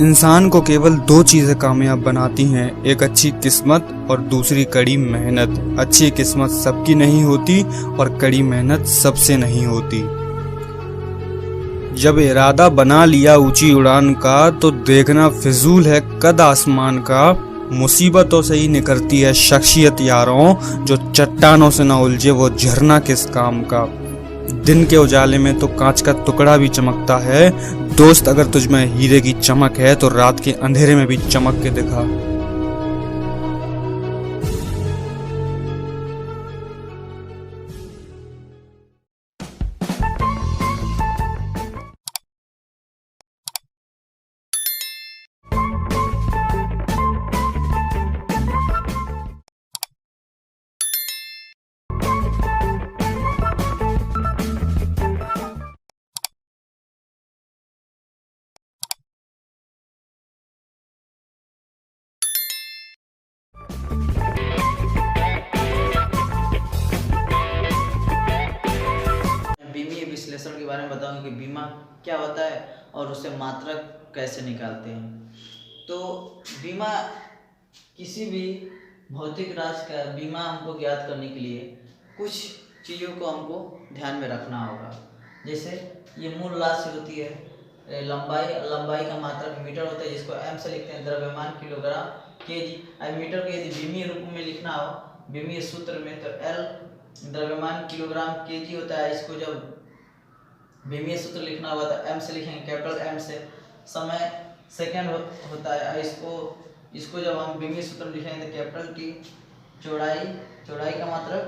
इंसान को केवल दो चीज़ें कामयाब बनाती हैं, एक अच्छी किस्मत और दूसरी कड़ी मेहनत। अच्छी किस्मत सबकी नहीं होती और कड़ी मेहनत सबसे नहीं होती। जब इरादा बना लिया ऊंची उड़ान का तो देखना फिजूल है कद आसमान का। मुसीबतों से ही निकलती है शख्सियत यारों, जो चट्टानों से ना उलझे वो झरना किस काम का। दिन के उजाले में तो कांच का टुकड़ा भी चमकता है। दोस्त अगर तुझ में हीरे की चमक है तो रात के अंधेरे में भी चमक के दिखा। बीमीय विश्लेषण के बारे में बताऊंगा कि बीमा क्या होता है और उससे मात्रक कैसे निकालते हैं। तो बीमा किसी भी भौतिक राशि का बीमा हमको ज्ञात करने के लिए कुछ चीज़ों को हमको ध्यान में रखना होगा। जैसे ये मूल राशि होती है, लंबाई का मात्रक मीटर होता है, जिसको एम से लिखते हैं, द्रव्यमान किलोग्राम केजी। अब मीटर को यदि बीमीय रूप में लिखना हो बीमीय सूत्र में तो एल द्रव्यमान किलोग्राम केजी होता है। इसको जब बीमीय सूत्र लिखना होगा तो एम से लिखेंगे, कैपिटल एम से। समय सेकेंड होता है, इसको जब हम बीमीय सूत्र में लिखेंगे तो कैपिटल टी। चौड़ाई का मात्रक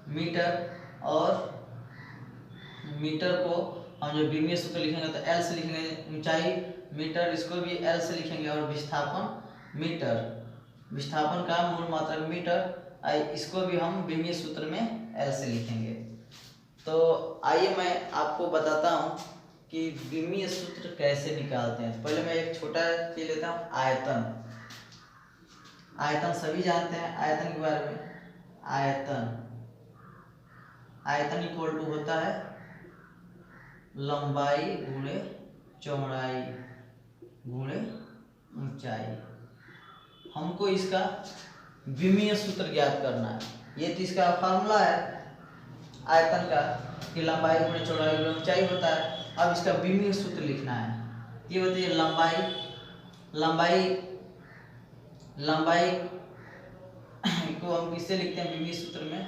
मीटर, और मीटर को हम जब बीमीय सूत्र लिखेंगे तो एल से लिखेंगे। ऊंचाई मीटर, इसको भी एल से लिखेंगे। और विस्थापन मीटर, विस्थापन का मूल मात्रक मीटर, इसको भी हम बीमीय सूत्र में एल से लिखेंगे। तो आइए मैं आपको बताता हूँ कि बीमीय सूत्र कैसे निकालते हैं। पहले मैं एक छोटा चीज लेता हूँ, आयतन। आयतन सभी जानते हैं आयतन के बारे में। आयतन इक्वल टू होता है लंबाई गुणे चौड़ाई गुणे ऊंचाई। हमको इसका बीमीय सूत्र ज्ञात करना है। ये तो इसका फॉर्मूला है आयतन का कि लंबाई गुणे चौड़ाई गुणे ऊंचाई होता है। अब इसका बीमीय सूत्र लिखना है। ये होती है लंबाई को हम किससे लिखते हैं बीमीय सूत्र में,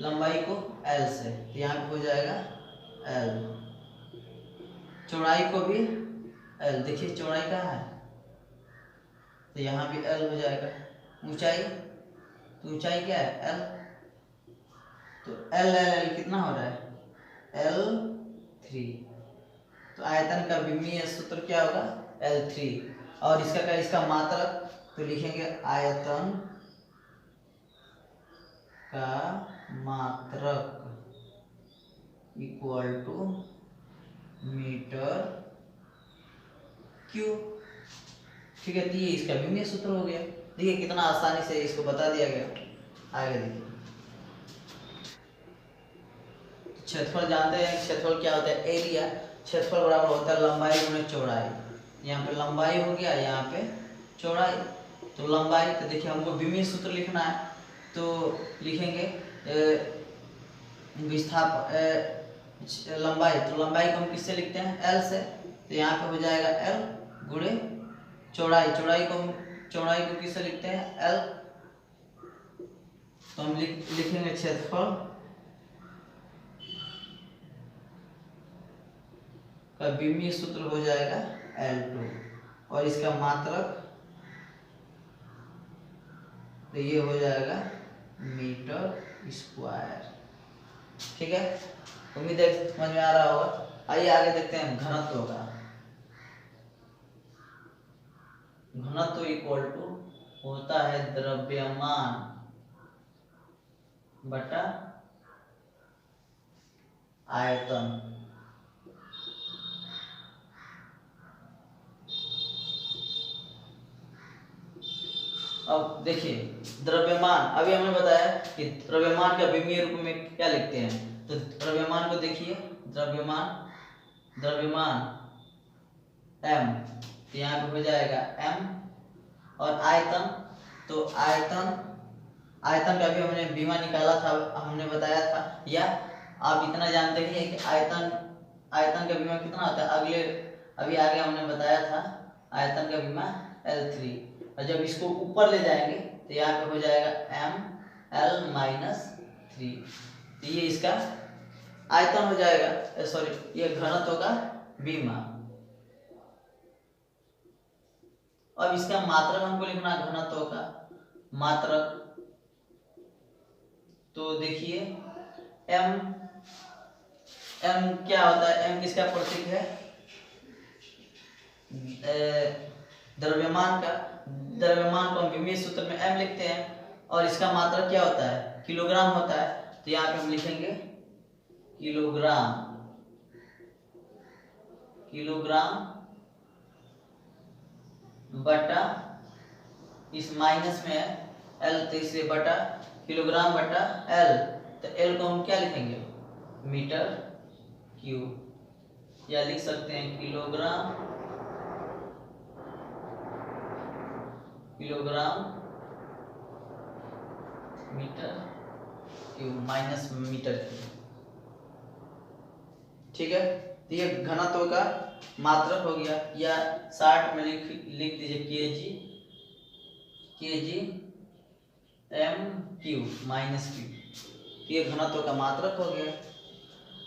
लंबाई को एल से। तो यहाँ पे हो जाएगा एल। चौड़ाई को भी एल, देखिए चौड़ाई कहाँ है तो यहाँ भी एल हो जाएगा। ऊंचाई, तो ऊंचाई क्या है एल, तो एल कितना हो रहा है L3। तो आयतन का बीमीय सूत्र क्या होगा L3। और इसका मात्रक तो लिखेंगे आयतन का मात्रक इक्वल टू मीटर क्यूब। ठीक है, तो ये इसका बीमीय सूत्र हो गया। देखिए कितना आसानी से इसको बता दिया गया। आगे देखिए, क्षेत्रफल जानते हैं, क्षेत्रफल क्या होता है एरिया। क्षेत्रफल बराबर होता है लंबाई गुणे चौड़ाई। यहाँ पे लंबाई हो गया, यहाँ पे चौड़ाई। तो लंबाई, तो देखिए हमको बीमीय सूत्र लिखना है तो लिखेंगे लंबाई, तो लंबाई को हम किससे लिखते हैं एल से। तो यहाँ पे हो जाएगा एल गुणे चौड़ाई। चौड़ाई को किससे लिखते हैं एल। तो हम लिखेंगे क्षेत्रफल का बीमीय सूत्र हो जाएगा L2 और इसका मात्रक तो ये हो जाएगा मीटर स्क्वायर। ठीक है, उम्मीद है समझ में आ रहा होगा। आइए आगे देखते हैं घनत्व का। घनत्व इक्वल टू होता है द्रव्यमान बटा आयतन। अब देखिए द्रव्यमान, अभी हमने बताया कि द्रव्यमान का बीमीय रूप में क्या लिखते हैं। तो द्रव्यमान को देखिए, द्रव्यमान एम, तो यहाँ पे हो जाएगा एम। और आयतन, तो आयतन का भी हमने बीमा निकाला था, हमने बताया था, या आप इतना जानते ही हैं कि आयतन का बीमा कितना होता है, अभी आगे हमने बताया था आयतन का बीमा L3। और जब इसको ऊपर ले जाएंगे तो यहाँ पे हो जाएगा ML-3, तो ये इसका आयतन हो जाएगा, सॉरी ये घनत्व का बीमा। अब इसका मात्रक हमको लिखना है, घनत्व का मात्रक। तो देखिए m क्या होता है, m किसका प्रतीक है, द्रव्यमान को हम विमीय सूत्र में m लिखते हैं, और इसका मात्रक क्या होता है, किलोग्राम होता है। तो यहाँ पे हम लिखेंगे किलोग्राम बटा, इस माइनस में है L, तो इसलिए बटा किलोग्राम बटा L, तो L को हम क्या लिखेंगे, मीटर क्यूब, या लिख सकते हैं kilogram metre cube minus metre cube. ठीक है, तो ये घनत्व का मात्रक हो गया, या 60 में लिख दीजिए kg m cube minus cube. ये घनत्व का मात्रक हो गया।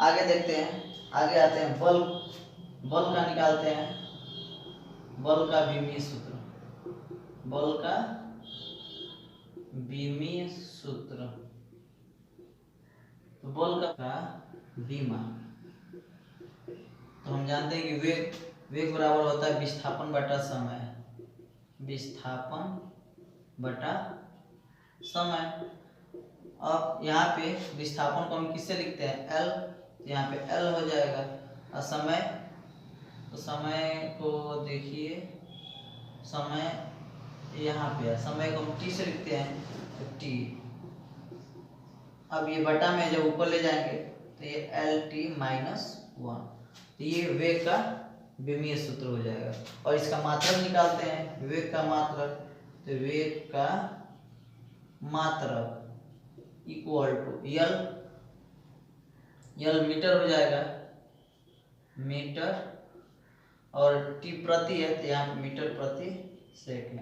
आगे देखते हैं, आगे आते हैं बल का निकालते हैं, बल का विमीय सूत्र, तो बल का बीमा, तो हम जानते हैं कि वेग बराबर होता है विस्थापन बटा समय। अब यहाँ पे विस्थापन को हम किससे लिखते हैं, L, तो यहाँ पे L हो जाएगा। और समय, तो समय को देखिए, समय यहाँ पे है, समय को हम T से लिखते हैं, तो T। अब ये बटा में जब ऊपर ले जाएंगे तो ये LT-1, तो ये वेग का विमीय सूत्र हो जाएगा। और इसका मात्रक निकालते हैं, वेग का मात्रक, तो वेग का मात्रक इक्वल टू L मीटर हो जाएगा, मीटर, और T प्रति है, तो यहाँ पे मीटर प्रति सेकंड।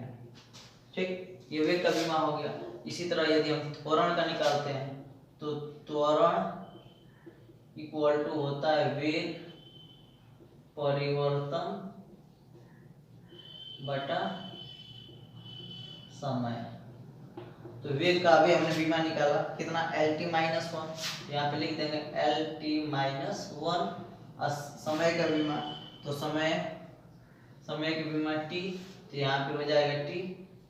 ठीक, ये वेग का बीमा हो गया। इसी तरह यदि हम त्वरण का निकालते हैं, तो त्वरण इक्वल टू होता है वेग परिवर्तन बटा समय। तो वेग का अभी हमने बीमा निकाला कितना, LT-1, यहाँ पे लिख देंगे LT-1। समय का बीमा, तो समय की बीमा T, तो यहाँ पे हो जाएगा T।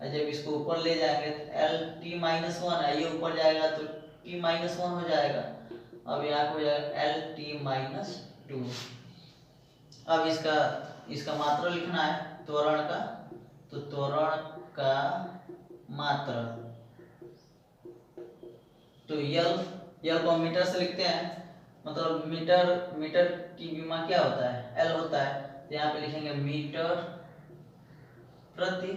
और जब इसको ऊपर ले जाएंगे तो LT-1 है, ये ऊपर जाएगा तो T-1 हो जाएगा। अब यहाँ पे हो जाएगा LT-2। अब इसका मात्रा लिखना है त्वरण का, तो त्वरण का मात्रक, तो L को मीटर से लिखते हैं, मतलब मीटर की बीमा क्या होता है, L होता है। तो यहाँ पे लिखेंगे मीटर प्रति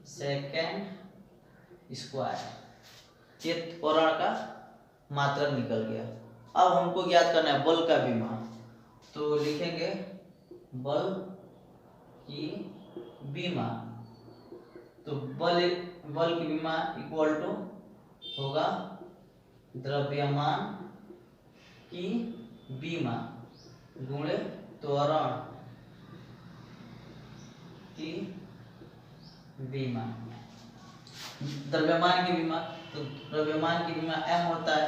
सेकेंड स्क्वायर। ये त्वरण का मात्रक निकल गया। अब हमको ज्ञात करना है बल का बीमा, तो लिखेंगे बल की बीमा, तो बल की बीमा इक्वल टू होगा द्रव्यमान की बीमा गुणे त्वरण की बीमा। द्रव्यमान की बीमा, तो द्रव्यमान की बीमा m होता है,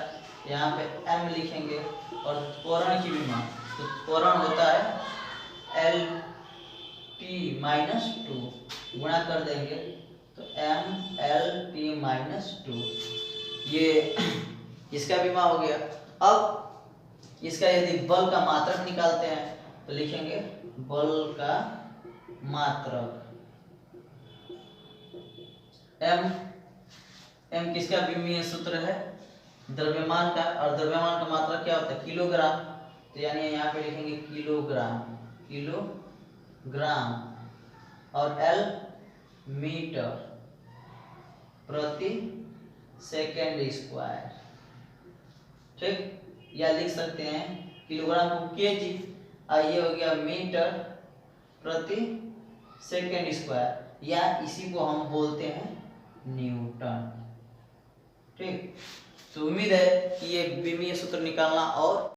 यहाँ पे m लिखेंगे। और त्वरण की बीमा, तो त्वरण होता है LT-2, गुणा कर देंगे तो MLT-2, ये इसका बीमा हो गया। अब इसका यदि बल का मात्रक निकालते हैं तो लिखेंगे बल का मात्रक, m किसका विमीय सूत्र है, द्रव्यमान का, और द्रव्यमान का मात्रक क्या होता है, किलोग्राम। तो यानी यहाँ पे लिखेंगे ग्राम और एल मीटर प्रति सेकेंड स्क्वायर। ठीक, या लिख सकते हैं किलोग्राम को केजी, ये हो गया मीटर प्रति सेकेंड स्क्वायर, या इसी को हम बोलते हैं न्यूटन। ठीक, तो उम्मीद है कि ये विमीय सूत्र निकालना और